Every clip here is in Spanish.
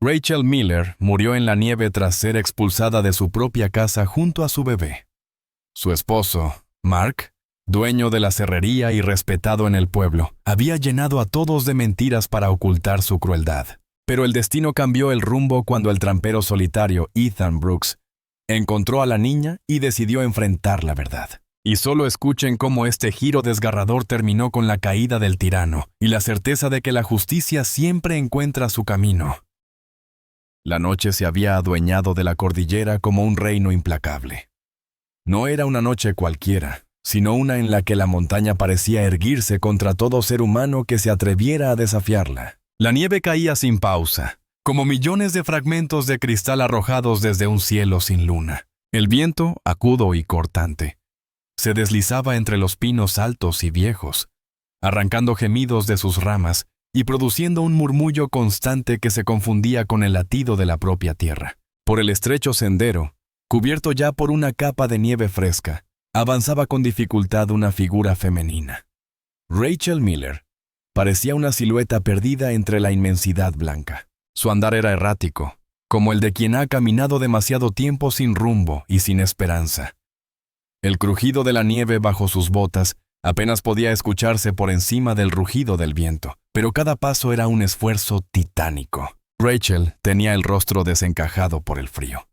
Rachel Miller murió en la nieve tras ser expulsada de su propia casa junto a su bebé. Su esposo, Mark, dueño de la cerrería y respetado en el pueblo, había llenado a todos de mentiras para ocultar su crueldad. Pero el destino cambió el rumbo cuando el trampero solitario Ethan Brooks encontró a la niña y decidió enfrentar la verdad. Y solo escuchen cómo este giro desgarrador terminó con la caída del tirano y la certeza de que la justicia siempre encuentra su camino. La noche se había adueñado de la cordillera como un reino implacable. No era una noche cualquiera, sino una en la que la montaña parecía erguirse contra todo ser humano que se atreviera a desafiarla. La nieve caía sin pausa, como millones de fragmentos de cristal arrojados desde un cielo sin luna. El viento, agudo y cortante, se deslizaba entre los pinos altos y viejos, arrancando gemidos de sus ramas y produciendo un murmullo constante que se confundía con el latido de la propia tierra. Por el estrecho sendero, cubierto ya por una capa de nieve fresca, avanzaba con dificultad una figura femenina. Rachel Miller parecía una silueta perdida entre la inmensidad blanca. Su andar era errático, como el de quien ha caminado demasiado tiempo sin rumbo y sin esperanza. El crujido de la nieve bajo sus botas apenas podía escucharse por encima del rugido del viento, pero cada paso era un esfuerzo titánico. Rachel tenía el rostro desencajado por el frío.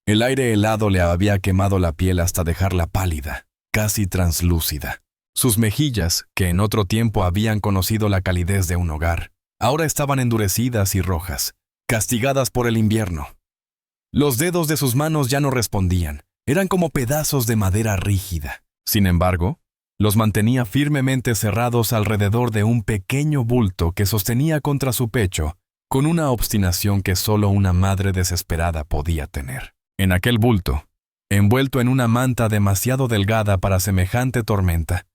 El aire helado le había quemado la piel hasta dejarla pálida, casi translúcida. Sus mejillas, que en otro tiempo habían conocido la calidez de un hogar, ahora estaban endurecidas y rojas, castigadas por el invierno. Los dedos de sus manos ya no respondían, eran como pedazos de madera rígida. Sin embargo, los mantenía firmemente cerrados alrededor de un pequeño bulto que sostenía contra su pecho, con una obstinación que solo una madre desesperada podía tener. En aquel bulto, envuelto en una manta demasiado delgada para semejante tormenta,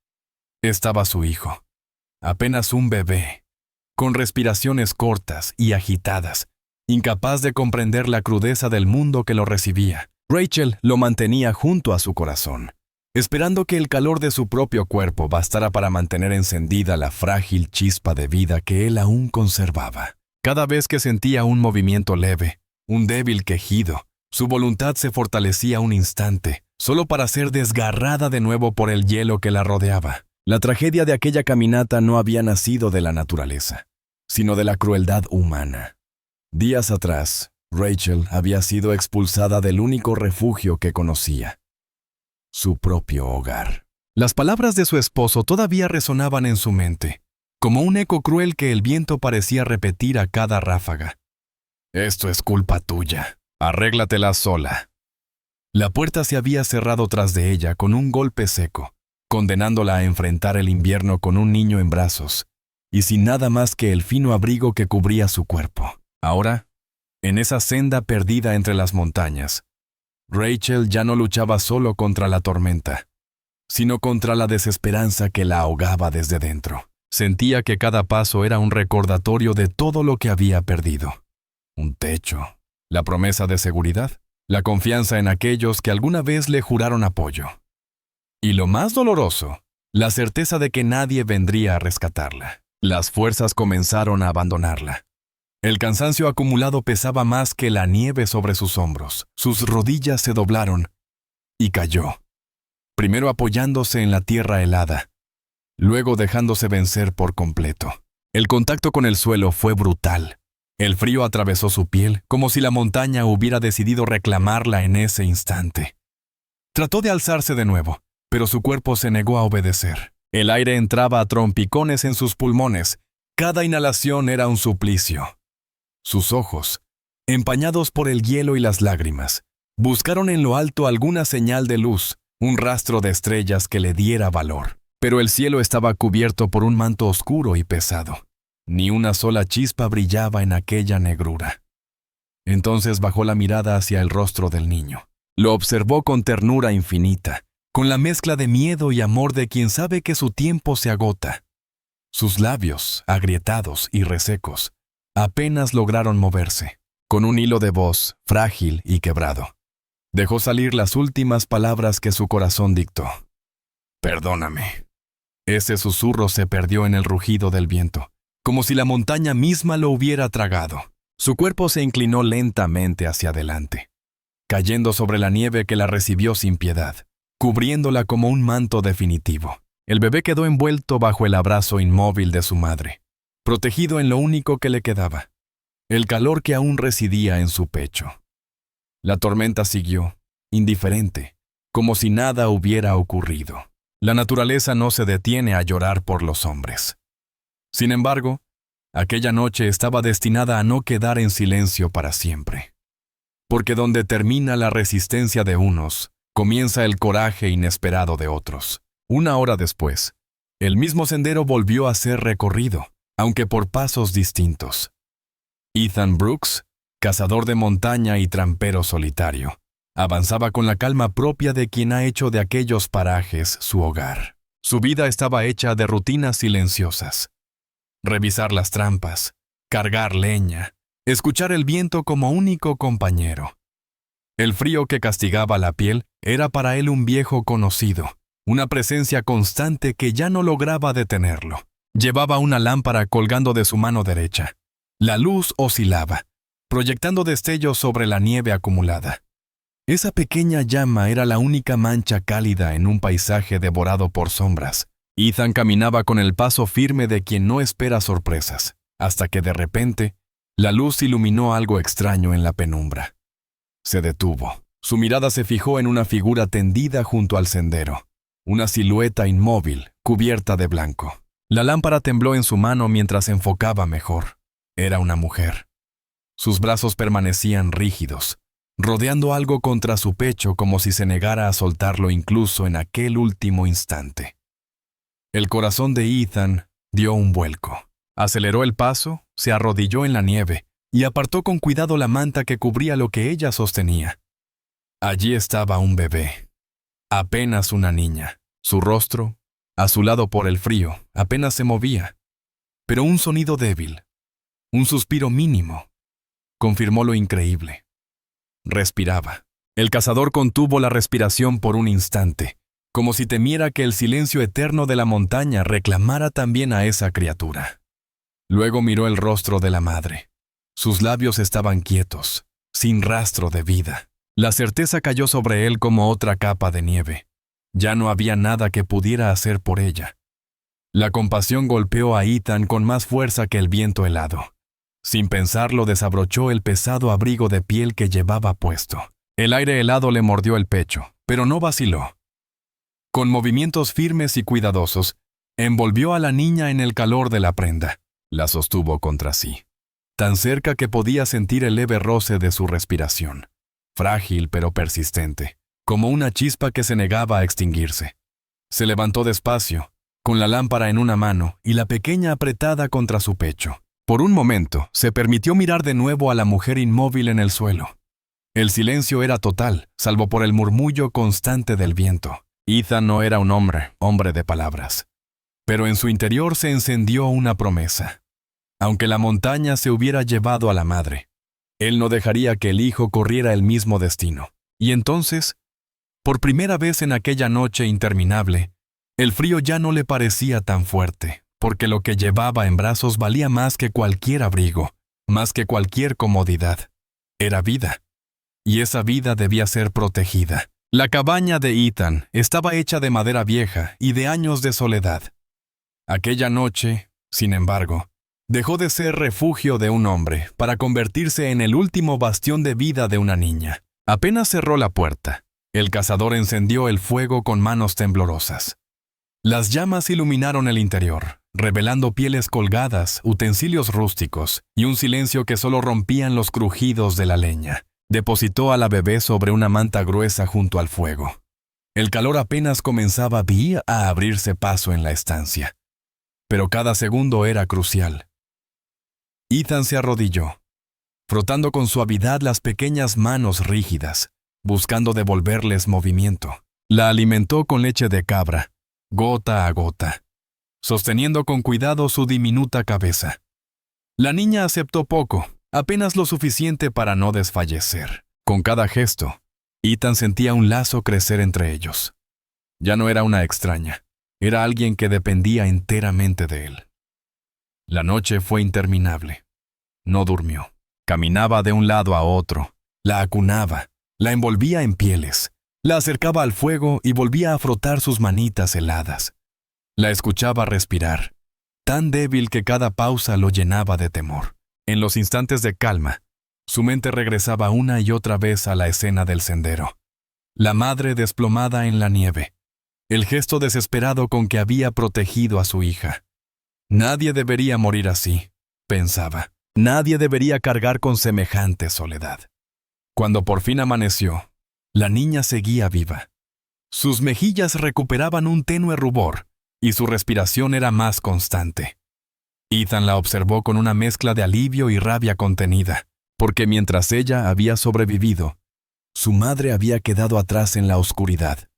estaba su hijo, apenas un bebé, con respiraciones cortas y agitadas, incapaz de comprender la crudeza del mundo que lo recibía. Rachel lo mantenía junto a su corazón, esperando que el calor de su propio cuerpo bastara para mantener encendida la frágil chispa de vida que él aún conservaba. Cada vez que sentía un movimiento leve, un débil quejido, su voluntad se fortalecía un instante, solo para ser desgarrada de nuevo por el hielo que la rodeaba. La tragedia de aquella caminata no había nacido de la naturaleza, sino de la crueldad humana. Días atrás, Rachel había sido expulsada del único refugio que conocía, su propio hogar. Las palabras de su esposo todavía resonaban en su mente, como un eco cruel que el viento parecía repetir a cada ráfaga. «Esto es culpa tuya. Arréglatela sola». La puerta se había cerrado tras de ella con un golpe seco, condenándola a enfrentar el invierno con un niño en brazos y sin nada más que el fino abrigo que cubría su cuerpo. Ahora, en esa senda perdida entre las montañas, Rachel ya no luchaba solo contra la tormenta, sino contra la desesperanza que la ahogaba desde dentro. Sentía que cada paso era un recordatorio de todo lo que había perdido. Un techo, la promesa de seguridad, la confianza en aquellos que alguna vez le juraron apoyo. Y lo más doloroso, la certeza de que nadie vendría a rescatarla. Las fuerzas comenzaron a abandonarla. El cansancio acumulado pesaba más que la nieve sobre sus hombros. Sus rodillas se doblaron y cayó, primero apoyándose en la tierra helada, luego dejándose vencer por completo. El contacto con el suelo fue brutal. El frío atravesó su piel como si la montaña hubiera decidido reclamarla en ese instante. Trató de alzarse de nuevo, pero su cuerpo se negó a obedecer. El aire entraba a trompicones en sus pulmones. Cada inhalación era un suplicio. Sus ojos, empañados por el hielo y las lágrimas, buscaron en lo alto alguna señal de luz, un rastro de estrellas que le diera valor. Pero el cielo estaba cubierto por un manto oscuro y pesado. Ni una sola chispa brillaba en aquella negrura. Entonces bajó la mirada hacia el rostro del niño. Lo observó con ternura infinita, con la mezcla de miedo y amor de quien sabe que su tiempo se agota. Sus labios, agrietados y resecos, apenas lograron moverse. Con un hilo de voz, frágil y quebrado, dejó salir las últimas palabras que su corazón dictó. «Perdóname». Ese susurro se perdió en el rugido del viento, como si la montaña misma lo hubiera tragado. Su cuerpo se inclinó lentamente hacia adelante, cayendo sobre la nieve que la recibió sin piedad, cubriéndola como un manto definitivo. El bebé quedó envuelto bajo el abrazo inmóvil de su madre, protegido en lo único que le quedaba, el calor que aún residía en su pecho. La tormenta siguió, indiferente, como si nada hubiera ocurrido. La naturaleza no se detiene a llorar por los hombres. Sin embargo, aquella noche estaba destinada a no quedar en silencio para siempre. Porque donde termina la resistencia de unos, comienza el coraje inesperado de otros. Una hora después, el mismo sendero volvió a ser recorrido, aunque por pasos distintos. Ethan Brooks, cazador de montaña y trampero solitario, avanzaba con la calma propia de quien ha hecho de aquellos parajes su hogar. Su vida estaba hecha de rutinas silenciosas. Revisar las trampas, cargar leña, escuchar el viento como único compañero. El frío que castigaba la piel era para él un viejo conocido, una presencia constante que ya no lograba detenerlo. Llevaba una lámpara colgando de su mano derecha. La luz oscilaba, proyectando destellos sobre la nieve acumulada. Esa pequeña llama era la única mancha cálida en un paisaje devorado por sombras. Ethan caminaba con el paso firme de quien no espera sorpresas, hasta que de repente, la luz iluminó algo extraño en la penumbra. Se detuvo. Su mirada se fijó en una figura tendida junto al sendero, una silueta inmóvil, cubierta de blanco. La lámpara tembló en su mano mientras enfocaba mejor. Era una mujer. Sus brazos permanecían rígidos, rodeando algo contra su pecho como si se negara a soltarlo incluso en aquel último instante. El corazón de Ethan dio un vuelco. Aceleró el paso, se arrodilló en la nieve y apartó con cuidado la manta que cubría lo que ella sostenía. Allí estaba un bebé, apenas una niña. Su rostro, azulado por el frío, apenas se movía. Pero un sonido débil, un suspiro mínimo, confirmó lo increíble. Respiraba. El cazador contuvo la respiración por un instante, como si temiera que el silencio eterno de la montaña reclamara también a esa criatura. Luego miró el rostro de la madre. Sus labios estaban quietos, sin rastro de vida. La certeza cayó sobre él como otra capa de nieve. Ya no había nada que pudiera hacer por ella. La compasión golpeó a Ethan con más fuerza que el viento helado. Sin pensarlo, desabrochó el pesado abrigo de piel que llevaba puesto. El aire helado le mordió el pecho, pero no vaciló. Con movimientos firmes y cuidadosos, envolvió a la niña en el calor de la prenda. La sostuvo contra sí, tan cerca que podía sentir el leve roce de su respiración, frágil pero persistente, como una chispa que se negaba a extinguirse. Se levantó despacio, con la lámpara en una mano y la pequeña apretada contra su pecho. Por un momento, se permitió mirar de nuevo a la mujer inmóvil en el suelo. El silencio era total, salvo por el murmullo constante del viento. Ethan no era un hombre de palabras. Pero en su interior se encendió una promesa. Aunque la montaña se hubiera llevado a la madre, él no dejaría que el hijo corriera el mismo destino. Y entonces, por primera vez en aquella noche interminable, el frío ya no le parecía tan fuerte, porque lo que llevaba en brazos valía más que cualquier abrigo, más que cualquier comodidad. Era vida. Y esa vida debía ser protegida. La cabaña de Ethan estaba hecha de madera vieja y de años de soledad. Aquella noche, sin embargo, dejó de ser refugio de un hombre para convertirse en el último bastión de vida de una niña. Apenas cerró la puerta, el cazador encendió el fuego con manos temblorosas. Las llamas iluminaron el interior, revelando pieles colgadas, utensilios rústicos y un silencio que solo rompían los crujidos de la leña. Depositó a la bebé sobre una manta gruesa junto al fuego. El calor apenas comenzaba a abrirse paso en la estancia. Pero cada segundo era crucial. Ethan se arrodilló, frotando con suavidad las pequeñas manos rígidas, buscando devolverles movimiento. La alimentó con leche de cabra, gota a gota, sosteniendo con cuidado su diminuta cabeza. La niña aceptó poco, apenas lo suficiente para no desfallecer. Con cada gesto, Ethan sentía un lazo crecer entre ellos. Ya no era una extraña, era alguien que dependía enteramente de él. La noche fue interminable. No durmió. Caminaba de un lado a otro, la acunaba, la envolvía en pieles, la acercaba al fuego y volvía a frotar sus manitas heladas. La escuchaba respirar, tan débil que cada pausa lo llenaba de temor. En los instantes de calma, su mente regresaba una y otra vez a la escena del sendero. La madre desplomada en la nieve, el gesto desesperado con que había protegido a su hija. Nadie debería morir así, pensaba. Nadie debería cargar con semejante soledad. Cuando por fin amaneció, la niña seguía viva. Sus mejillas recuperaban un tenue rubor y su respiración era más constante. Ethan la observó con una mezcla de alivio y rabia contenida, porque mientras ella había sobrevivido, su madre había quedado atrás en la oscuridad.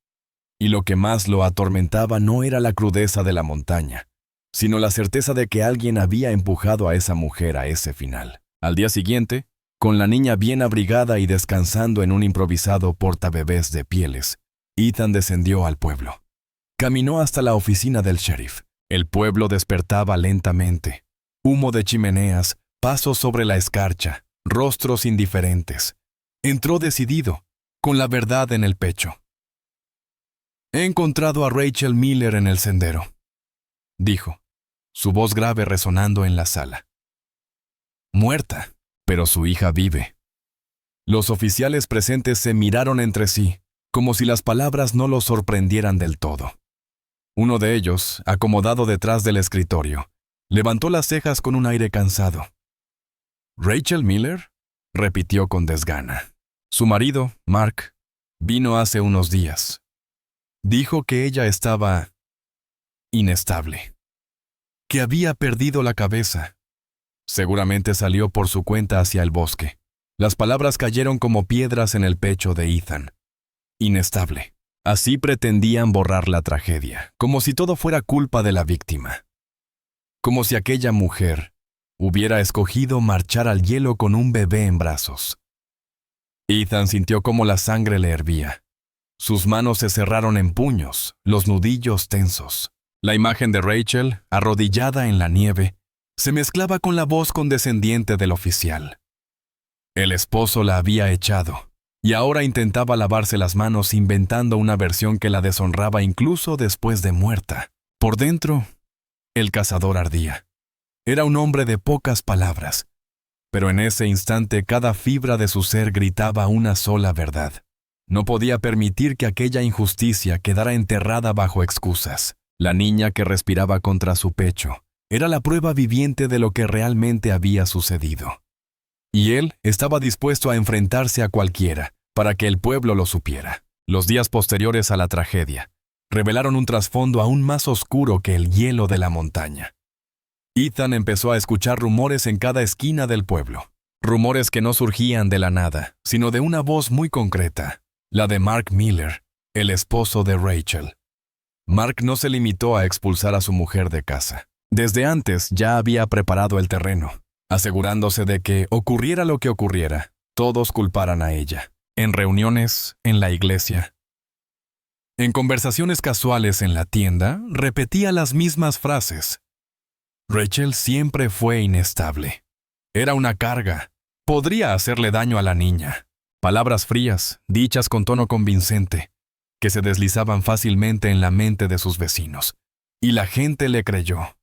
Y lo que más lo atormentaba no era la crudeza de la montaña, sino la certeza de que alguien había empujado a esa mujer a ese final. Al día siguiente, con la niña bien abrigada y descansando en un improvisado portabebés de pieles, Ethan descendió al pueblo. Caminó hasta la oficina del sheriff. El pueblo despertaba lentamente. Humo de chimeneas, pasos sobre la escarcha, rostros indiferentes. Entró decidido, con la verdad en el pecho. «He encontrado a Rachel Miller en el sendero», dijo, su voz grave resonando en la sala. «Muerta, pero su hija vive». Los oficiales presentes se miraron entre sí, como si las palabras no los sorprendieran del todo. Uno de ellos, acomodado detrás del escritorio, levantó las cejas con un aire cansado. «¿Rachel Miller?», repitió con desgana. Su marido, Mark, vino hace unos días. Dijo que ella estaba inestable, que había perdido la cabeza. Seguramente salió por su cuenta hacia el bosque. Las palabras cayeron como piedras en el pecho de Ethan. Inestable. Así pretendían borrar la tragedia, como si todo fuera culpa de la víctima. Como si aquella mujer hubiera escogido marchar al hielo con un bebé en brazos. Ethan sintió cómo la sangre le hervía. Sus manos se cerraron en puños, los nudillos tensos. La imagen de Rachel, arrodillada en la nieve, se mezclaba con la voz condescendiente del oficial. El esposo la había echado, y ahora intentaba lavarse las manos inventando una versión que la deshonraba incluso después de muerta. Por dentro, el cazador ardía. Era un hombre de pocas palabras, pero en ese instante cada fibra de su ser gritaba una sola verdad. No podía permitir que aquella injusticia quedara enterrada bajo excusas. La niña que respiraba contra su pecho era la prueba viviente de lo que realmente había sucedido. Y él estaba dispuesto a enfrentarse a cualquiera, para que el pueblo lo supiera. Los días posteriores a la tragedia revelaron un trasfondo aún más oscuro que el hielo de la montaña. Ethan empezó a escuchar rumores en cada esquina del pueblo. Rumores que no surgían de la nada, sino de una voz muy concreta. La de Mark Miller, el esposo de Rachel. Mark no se limitó a expulsar a su mujer de casa. Desde antes ya había preparado el terreno, asegurándose de que, ocurriera lo que ocurriera, todos culparan a ella. En reuniones, en la iglesia. En conversaciones casuales en la tienda, repetía las mismas frases. Rachel siempre fue inestable. Era una carga. Podría hacerle daño a la niña. Palabras frías, dichas con tono convincente, que se deslizaban fácilmente en la mente de sus vecinos. Y la gente le creyó.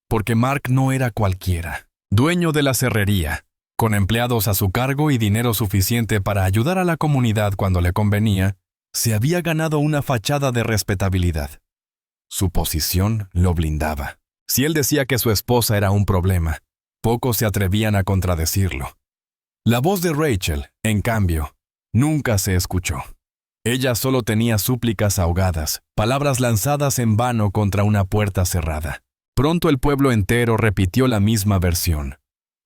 Porque Mark no era cualquiera. Dueño de la serrería, con empleados a su cargo y dinero suficiente para ayudar a la comunidad cuando le convenía, se había ganado una fachada de respetabilidad. Su posición lo blindaba. Si él decía que su esposa era un problema, pocos se atrevían a contradecirlo. La voz de Rachel, en cambio, nunca se escuchó. Ella solo tenía súplicas ahogadas, palabras lanzadas en vano contra una puerta cerrada. Pronto el pueblo entero repitió la misma versión.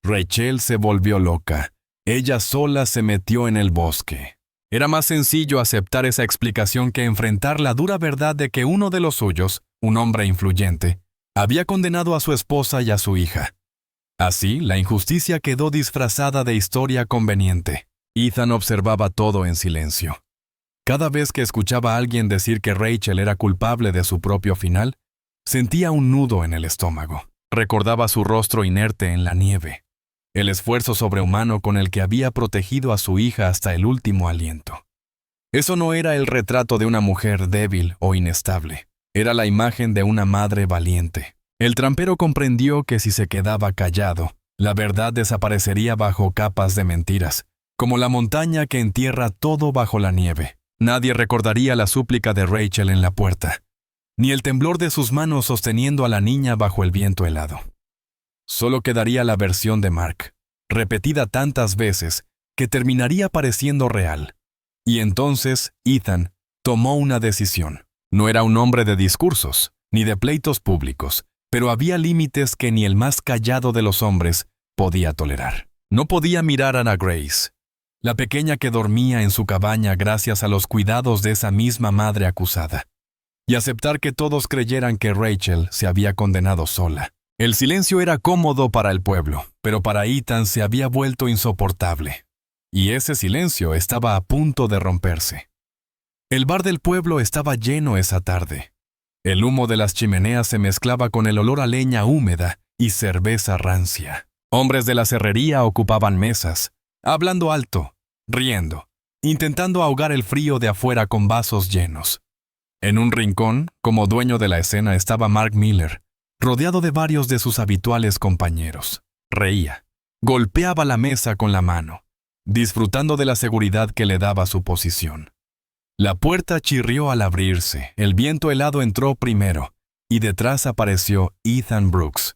Rachel se volvió loca. Ella sola se metió en el bosque. Era más sencillo aceptar esa explicación que enfrentar la dura verdad de que uno de los suyos, un hombre influyente, había condenado a su esposa y a su hija. Así, la injusticia quedó disfrazada de historia conveniente. Ethan observaba todo en silencio. Cada vez que escuchaba a alguien decir que Rachel era culpable de su propio final, sentía un nudo en el estómago. Recordaba su rostro inerte en la nieve, el esfuerzo sobrehumano con el que había protegido a su hija hasta el último aliento. Eso no era el retrato de una mujer débil o inestable, era la imagen de una madre valiente. El trampero comprendió que si se quedaba callado, la verdad desaparecería bajo capas de mentiras, como la montaña que entierra todo bajo la nieve. Nadie recordaría la súplica de Rachel en la puerta, ni el temblor de sus manos sosteniendo a la niña bajo el viento helado. Solo quedaría la versión de Mark, repetida tantas veces que terminaría pareciendo real. Y entonces Ethan tomó una decisión. No era un hombre de discursos, ni de pleitos públicos, pero había límites que ni el más callado de los hombres podía tolerar. No podía mirar a Ana Grace, la pequeña que dormía en su cabaña gracias a los cuidados de esa misma madre acusada, y aceptar que todos creyeran que Rachel se había condenado sola. El silencio era cómodo para el pueblo, pero para Ethan se había vuelto insoportable. Y ese silencio estaba a punto de romperse. El bar del pueblo estaba lleno esa tarde. El humo de las chimeneas se mezclaba con el olor a leña húmeda y cerveza rancia. Hombres de la serrería ocupaban mesas, hablando alto, riendo, intentando ahogar el frío de afuera con vasos llenos. En un rincón, como dueño de la escena, estaba Mark Miller, rodeado de varios de sus habituales compañeros. Reía, golpeaba la mesa con la mano, disfrutando de la seguridad que le daba su posición. La puerta chirrió al abrirse, el viento helado entró primero, y detrás apareció Ethan Brooks.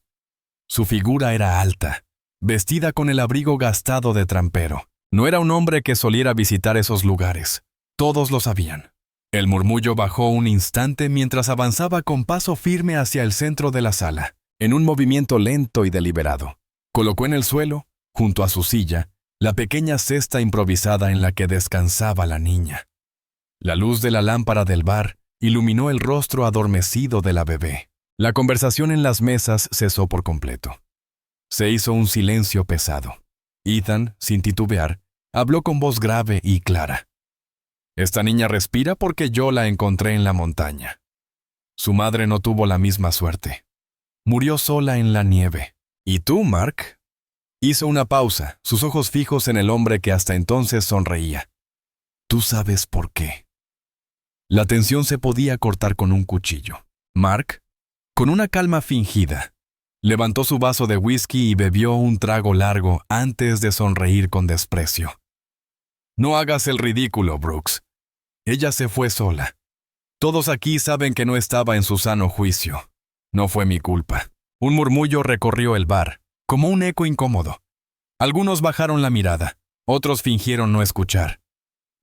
Su figura era alta, vestida con el abrigo gastado de trampero. No era un hombre que soliera visitar esos lugares. Todos lo sabían. El murmullo bajó un instante mientras avanzaba con paso firme hacia el centro de la sala, en un movimiento lento y deliberado. Colocó en el suelo, junto a su silla, la pequeña cesta improvisada en la que descansaba la niña. La luz de la lámpara del bar iluminó el rostro adormecido de la bebé. La conversación en las mesas cesó por completo. Se hizo un silencio pesado. Ethan, sin titubear, habló con voz grave y clara. «Esta niña respira porque yo la encontré en la montaña. Su madre no tuvo la misma suerte. Murió sola en la nieve. ¿Y tú, Mark?» Hizo una pausa, sus ojos fijos en el hombre que hasta entonces sonreía. «Tú sabes por qué». La tensión se podía cortar con un cuchillo. Mark, con una calma fingida, levantó su vaso de whisky y bebió un trago largo antes de sonreír con desprecio. «No hagas el ridículo, Brooks. Ella se fue sola. Todos aquí saben que no estaba en su sano juicio. No fue mi culpa». Un murmullo recorrió el bar, como un eco incómodo. Algunos bajaron la mirada, otros fingieron no escuchar.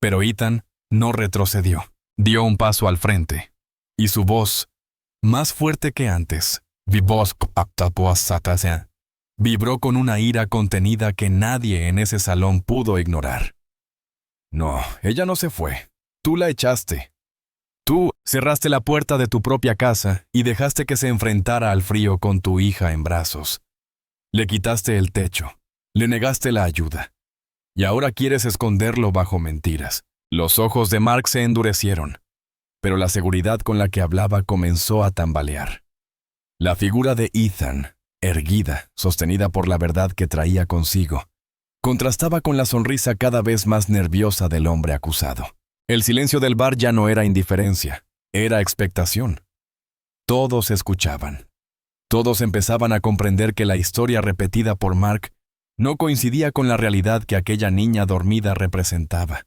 Pero Ethan no retrocedió. Dio un paso al frente, y su voz, más fuerte que antes, vibró con una ira contenida que nadie en ese salón pudo ignorar. «No, ella no se fue. Tú la echaste. Tú cerraste la puerta de tu propia casa y dejaste que se enfrentara al frío con tu hija en brazos. Le quitaste el techo, le negaste la ayuda. Y ahora quieres esconderlo bajo mentiras». Los ojos de Mark se endurecieron, pero la seguridad con la que hablaba comenzó a tambalear. La figura de Ethan, erguida, sostenida por la verdad que traía consigo, contrastaba con la sonrisa cada vez más nerviosa del hombre acusado. El silencio del bar ya no era indiferencia, era expectación. Todos escuchaban. Todos empezaban a comprender que la historia repetida por Mark no coincidía con la realidad que aquella niña dormida representaba.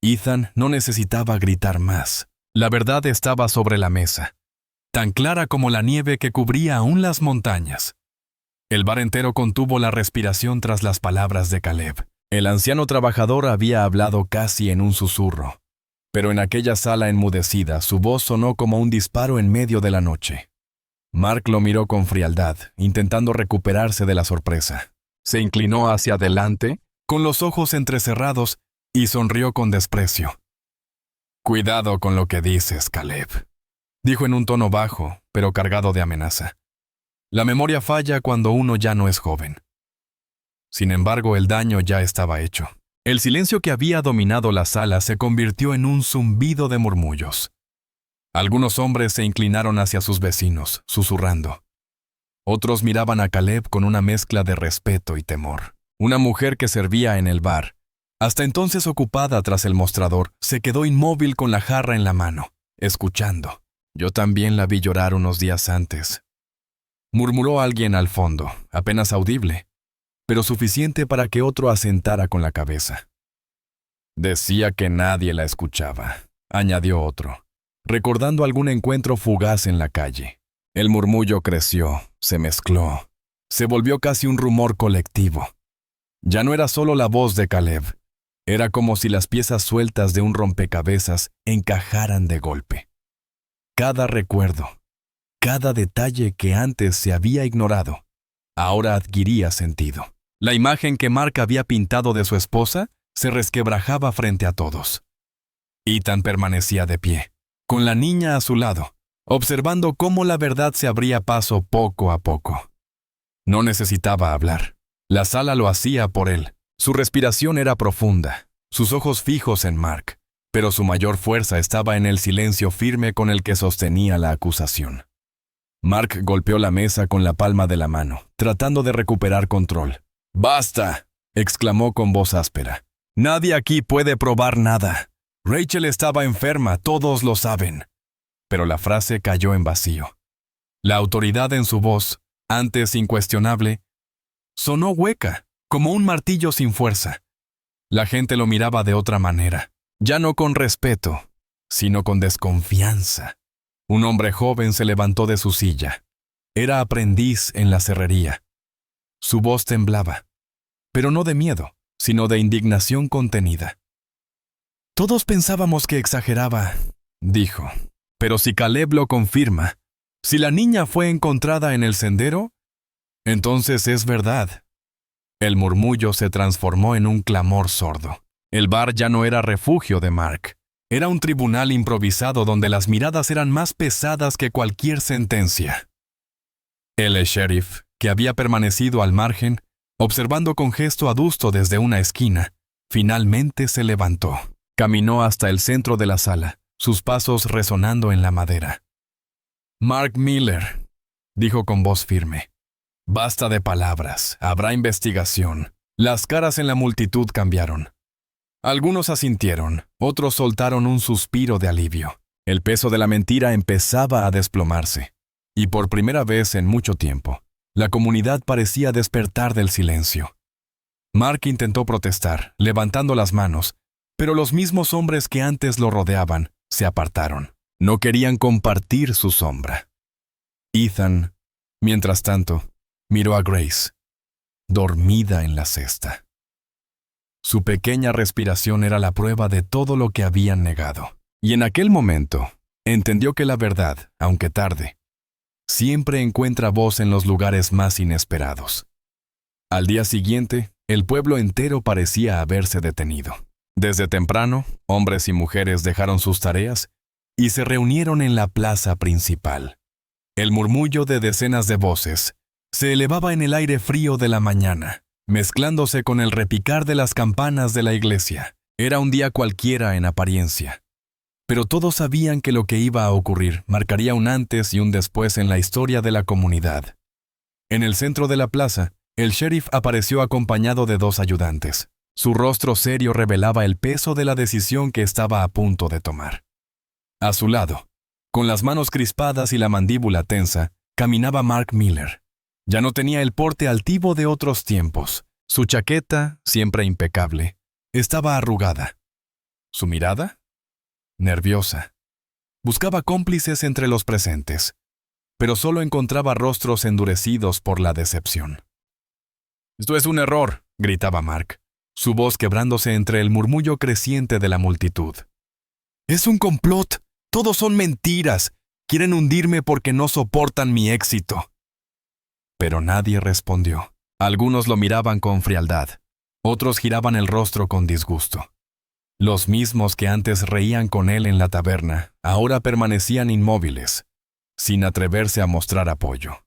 Ethan no necesitaba gritar más. La verdad estaba sobre la mesa, tan clara como la nieve que cubría aún las montañas. El bar entero contuvo la respiración tras las palabras de Caleb. El anciano trabajador había hablado casi en un susurro, pero en aquella sala enmudecida su voz sonó como un disparo en medio de la noche. Mark lo miró con frialdad, intentando recuperarse de la sorpresa. Se inclinó hacia adelante, con los ojos entrecerrados, y sonrió con desprecio. «Cuidado con lo que dices, Caleb», dijo en un tono bajo, pero cargado de amenaza. La memoria falla cuando uno ya no es joven. Sin embargo, el daño ya estaba hecho. El silencio que había dominado la sala se convirtió en un zumbido de murmullos. Algunos hombres se inclinaron hacia sus vecinos, susurrando. Otros miraban a Caleb con una mezcla de respeto y temor. una mujer que servía en el bar, hasta entonces ocupada tras el mostrador, se quedó inmóvil con la jarra en la mano, escuchando. Yo también la vi llorar unos días antes. Murmuró alguien al fondo, apenas audible, pero suficiente para que otro asentara con la cabeza. Decía que nadie la escuchaba, añadió otro, recordando algún encuentro fugaz en la calle. El murmullo creció, se mezcló, se volvió casi un rumor colectivo. Ya no era solo la voz de Caleb, era como si las piezas sueltas de un rompecabezas encajaran de golpe. Cada recuerdo, cada detalle que antes se había ignorado, ahora adquiría sentido. La imagen que Mark había pintado de su esposa se resquebrajaba frente a todos. Ethan permanecía de pie, con la niña a su lado, observando cómo la verdad se abría paso poco a poco. No necesitaba hablar. La sala lo hacía por él. Su respiración era profunda, sus ojos fijos en Mark, pero su mayor fuerza estaba en el silencio firme con el que sostenía la acusación. Mark golpeó la mesa con la palma de la mano, tratando de recuperar control. «¡Basta!», exclamó con voz áspera. «Nadie aquí puede probar nada. Rachel estaba enferma, todos lo saben». Pero la frase cayó en vacío. La autoridad en su voz, antes incuestionable, sonó hueca, como un martillo sin fuerza. La gente lo miraba de otra manera, ya no con respeto, sino con desconfianza. Un hombre joven se levantó de su silla. Era aprendiz en la serrería. Su voz temblaba, pero no de miedo, sino de indignación contenida. «Todos pensábamos que exageraba», dijo. «Pero si Caleb lo confirma, si la niña fue encontrada en el sendero, entonces es verdad». El murmullo se transformó en un clamor sordo. El bar ya no era refugio de Mark. Era un tribunal improvisado donde las miradas eran más pesadas que cualquier sentencia. El sheriff, que había permanecido al margen, observando con gesto adusto desde una esquina, finalmente se levantó. Caminó hasta el centro de la sala, sus pasos resonando en la madera. «Mark Miller», dijo con voz firme. «Basta de palabras, habrá investigación». Las caras en la multitud cambiaron. Algunos asintieron, otros soltaron un suspiro de alivio. El peso de la mentira empezaba a desplomarse. Y por primera vez en mucho tiempo, la comunidad parecía despertar del silencio. Mark intentó protestar, levantando las manos, pero los mismos hombres que antes lo rodeaban se apartaron. No querían compartir su sombra. Ethan, mientras tanto, miró a Grace, dormida en la cesta. Su pequeña respiración era la prueba de todo lo que habían negado. Y en aquel momento, entendió que la verdad, aunque tarde, siempre encuentra voz en los lugares más inesperados. Al día siguiente, el pueblo entero parecía haberse detenido. Desde temprano, hombres y mujeres dejaron sus tareas y se reunieron en la plaza principal. El murmullo de decenas de voces se elevaba en el aire frío de la mañana, mezclándose con el repicar de las campanas de la iglesia. Era un día cualquiera en apariencia. Pero todos sabían que lo que iba a ocurrir marcaría un antes y un después en la historia de la comunidad. En el centro de la plaza, el sheriff apareció acompañado de 2 ayudantes. Su rostro serio revelaba el peso de la decisión que estaba a punto de tomar. A su lado, con las manos crispadas y la mandíbula tensa, caminaba Mark Miller. Ya no tenía el porte altivo de otros tiempos. Su chaqueta, siempre impecable, estaba arrugada. ¿Su mirada? Nerviosa. Buscaba cómplices entre los presentes, pero solo encontraba rostros endurecidos por la decepción. «Esto es un error», gritaba Mark, su voz quebrándose entre el murmullo creciente de la multitud. «Es un complot. Todos son mentiras. Quieren hundirme porque no soportan mi éxito». Pero nadie respondió. Algunos lo miraban con frialdad. Otros giraban el rostro con disgusto. Los mismos que antes reían con él en la taberna, ahora permanecían inmóviles, sin atreverse a mostrar apoyo.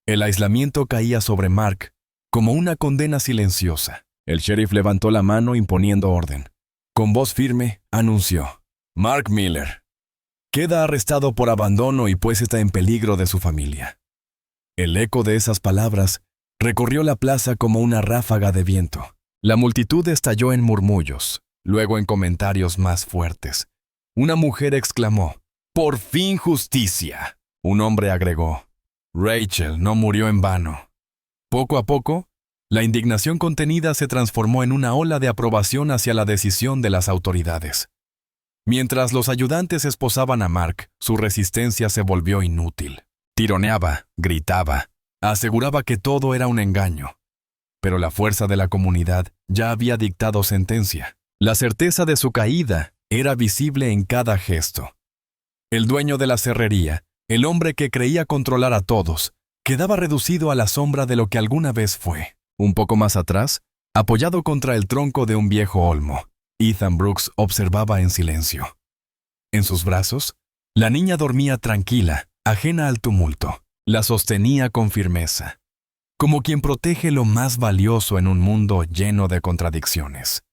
El aislamiento caía sobre Mark como una condena silenciosa. El sheriff levantó la mano imponiendo orden. Con voz firme, anunció: «Mark Miller queda arrestado por abandono y pues está en peligro de su familia». El eco de esas palabras recorrió la plaza como una ráfaga de viento. La multitud estalló en murmullos, luego en comentarios más fuertes. Una mujer exclamó, «¡Por fin justicia!». Un hombre agregó, «Rachel no murió en vano». Poco a poco, la indignación contenida se transformó en una ola de aprobación hacia la decisión de las autoridades. Mientras los ayudantes esposaban a Mark, su resistencia se volvió inútil. Tironeaba, gritaba, aseguraba que todo era un engaño. Pero la fuerza de la comunidad ya había dictado sentencia. La certeza de su caída era visible en cada gesto. El dueño de la serrería, el hombre que creía controlar a todos, quedaba reducido a la sombra de lo que alguna vez fue. Un poco más atrás, apoyado contra el tronco de un viejo olmo, Ethan Brooks observaba en silencio. En sus brazos, la niña dormía tranquila, ajena al tumulto. La sostenía con firmeza, como quien protege lo más valioso en un mundo lleno de contradicciones.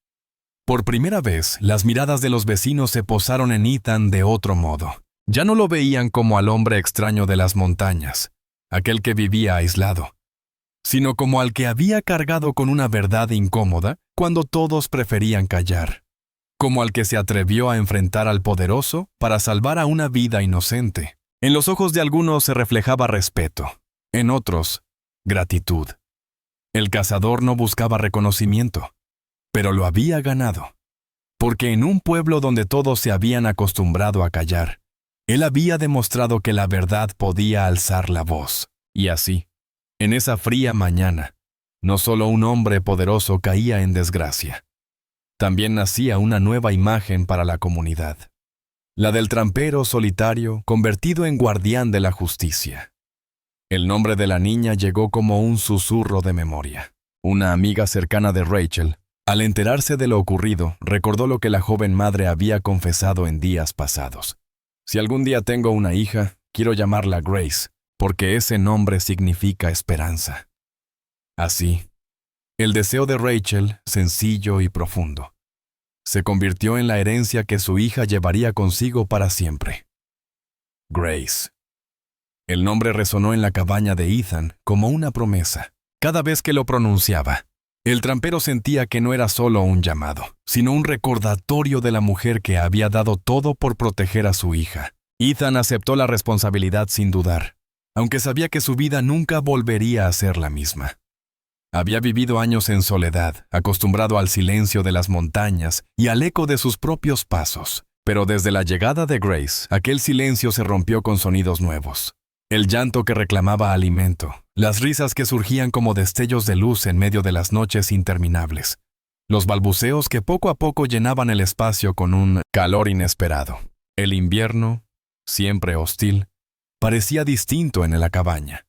Por primera vez, las miradas de los vecinos se posaron en Ethan de otro modo. Ya no lo veían como al hombre extraño de las montañas, aquel que vivía aislado, sino como al que había cargado con una verdad incómoda cuando todos preferían callar, como al que se atrevió a enfrentar al poderoso para salvar a una vida inocente. En los ojos de algunos se reflejaba respeto, en otros, gratitud. El cazador no buscaba reconocimiento, pero lo había ganado, porque en un pueblo donde todos se habían acostumbrado a callar, él había demostrado que la verdad podía alzar la voz. Y así, en esa fría mañana, no solo un hombre poderoso caía en desgracia, también nacía una nueva imagen para la comunidad. La del trampero solitario convertido en guardián de la justicia. El nombre de la niña llegó como un susurro de memoria. Una amiga cercana de Rachel, al enterarse de lo ocurrido, recordó lo que la joven madre había confesado en días pasados. Si algún día tengo una hija, quiero llamarla Grace, porque ese nombre significa esperanza. Así, el deseo de Rachel, sencillo y profundo, se convirtió en la herencia que su hija llevaría consigo para siempre. Grace. El nombre resonó en la cabaña de Ethan como una promesa. Cada vez que lo pronunciaba, el trampero sentía que no era solo un llamado, sino un recordatorio de la mujer que había dado todo por proteger a su hija. Ethan aceptó la responsabilidad sin dudar, aunque sabía que su vida nunca volvería a ser la misma. Había vivido años en soledad, acostumbrado al silencio de las montañas y al eco de sus propios pasos. Pero desde la llegada de Grace, aquel silencio se rompió con sonidos nuevos. El llanto que reclamaba alimento, las risas que surgían como destellos de luz en medio de las noches interminables, los balbuceos que poco a poco llenaban el espacio con un calor inesperado. El invierno, siempre hostil, parecía distinto en la cabaña.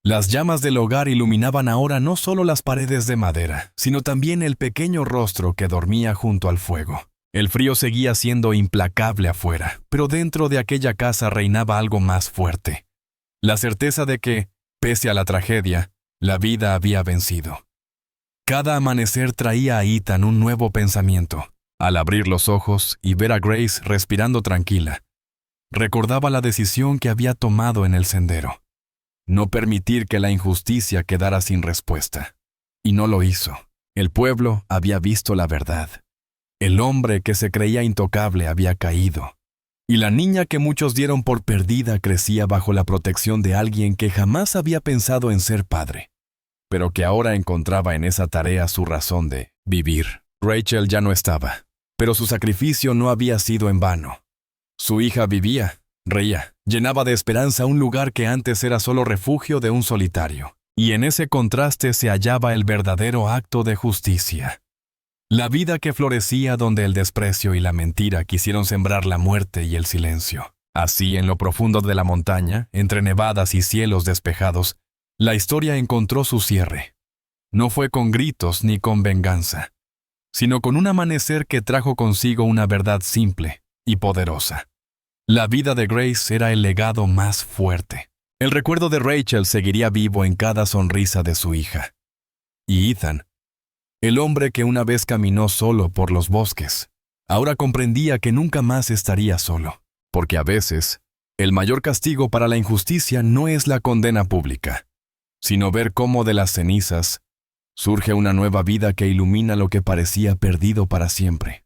Las llamas del hogar iluminaban ahora no solo las paredes de madera, sino también el pequeño rostro que dormía junto al fuego. El frío seguía siendo implacable afuera, pero dentro de aquella casa reinaba algo más fuerte. La certeza de que, pese a la tragedia, la vida había vencido. Cada amanecer traía a Ethan un nuevo pensamiento. Al abrir los ojos y ver a Grace respirando tranquila, recordaba la decisión que había tomado en el sendero. No permitir que la injusticia quedara sin respuesta. Y no lo hizo. El pueblo había visto la verdad. El hombre que se creía intocable había caído. Y la niña que muchos dieron por perdida crecía bajo la protección de alguien que jamás había pensado en ser padre, pero que ahora encontraba en esa tarea su razón de vivir. Rachel ya no estaba, pero su sacrificio no había sido en vano. Su hija vivía. Reía, llenaba de esperanza un lugar que antes era solo refugio de un solitario. Y en ese contraste se hallaba el verdadero acto de justicia. La vida que florecía donde el desprecio y la mentira quisieron sembrar la muerte y el silencio. Así, en lo profundo de la montaña, entre nevadas y cielos despejados, la historia encontró su cierre. No fue con gritos ni con venganza, sino con un amanecer que trajo consigo una verdad simple y poderosa. La vida de Grace era el legado más fuerte. El recuerdo de Rachel seguiría vivo en cada sonrisa de su hija. Y Ethan, el hombre que una vez caminó solo por los bosques, ahora comprendía que nunca más estaría solo, porque a veces, el mayor castigo para la injusticia no es la condena pública, sino ver cómo de las cenizas surge una nueva vida que ilumina lo que parecía perdido para siempre.